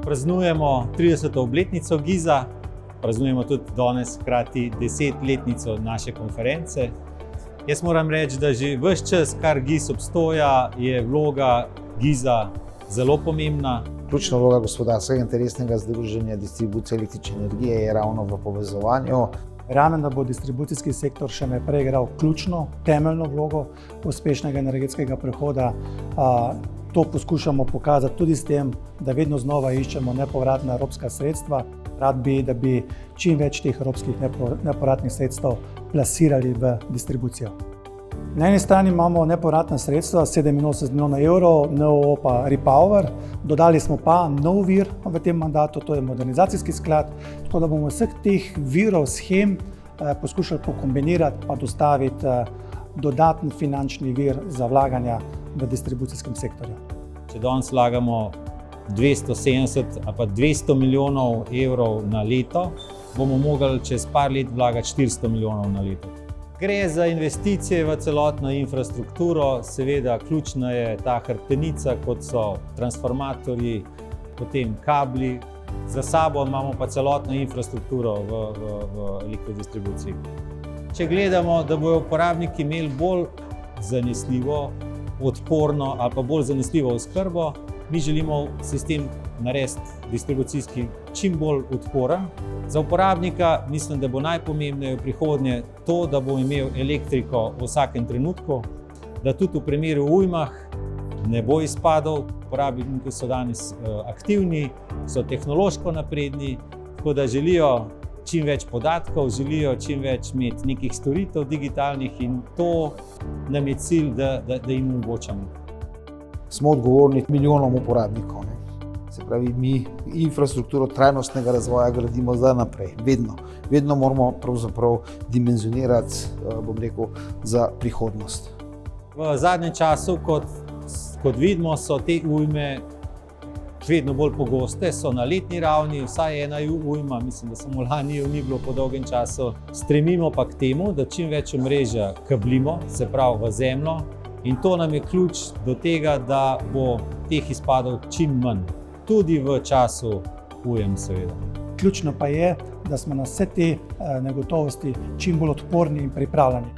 praznujemo 30. obletnico GIZ-a, praznujemo tudi danes hkrati 10-letnico naše konference. Jaz moram reči, da že ves čas, kar GIZ obstoja, je vloga GIZ-a zelo pomembna. Ključna vloga gospodarskega interesnega združenja distribucije električne energije je ravno v povezovanju. Verjamem, da bo distribucijski sektor še naprej igral ključno, temeljno vlogo uspešnega energetskega prehoda. To poskušamo pokazati tudi s tem, da vedno znova iščemo nepovratna evropska sredstva. Rad bi, da bi čim več teh evropskih nepovratnih sredstev plasirali v distribucijo. Na eni strani imamo nepovratna sredstva, 87 milijonov evrov, NOO pa Repower. Dodali smo pa nov vir v tem mandatu, to je modernizacijski sklad, tako da bomo vseh teh virov, shem poskušali pokombinirati pa dostaviti dodatni finančni vir za vlaganja v distribucijskem sektorju. Če danes vlagamo 270 ali pa 200 milijonov evrov na leto, bomo mogli čez par let vlagati 400 milijonov na leto. Gre za investicije v celotno infrastrukturo, seveda ključna je ta hrbtenica, kot so transformatorji, potem kabli. Za sabo imamo pa celotno infrastrukturo v elektrodistribuciji. Če gledamo, da bodo uporabniki imeli bolj zanesljivo, odporno ali pa bolj zanesljivo oskrbo, mi želimo sistem narediti distribucijski čim bolj odporen. Za uporabnika mislim, da bo najpomembneje v prihodnje to, da bo imel elektriko v vsakem trenutku, da tudi v primeru ujmah ne bo izpadov. Uporabniki so danes aktivni, so tehnološko napredni, tako da želijo čim več podatkov, želijo čim več imeti nekih storitev digitalnih in to nam je cilj, da jim omogočamo. Smo odgovorni milijonom uporabnikov. Se pravi, mi infrastrukturo trajnostnega razvoja gradimo zdaj naprej, vedno. Vedno moramo pravzaprav dimenzionirati, za prihodnost. V zadnjem času, kot vidimo, so te ujme vedno bolj pogoste, so na letni ravni, vsaj ena ujma, mislim, da samo lani ni bilo po dolgem času. Stremimo pa k temu, da čim več omrežja kablimo, se pravi v zemljo, in to nam je ključ do tega, da bo teh izpadov čim manj. Tudi v času ujem, seveda. Ključno pa je, da smo na vse te negotovosti čim bolj odporni in pripravljeni.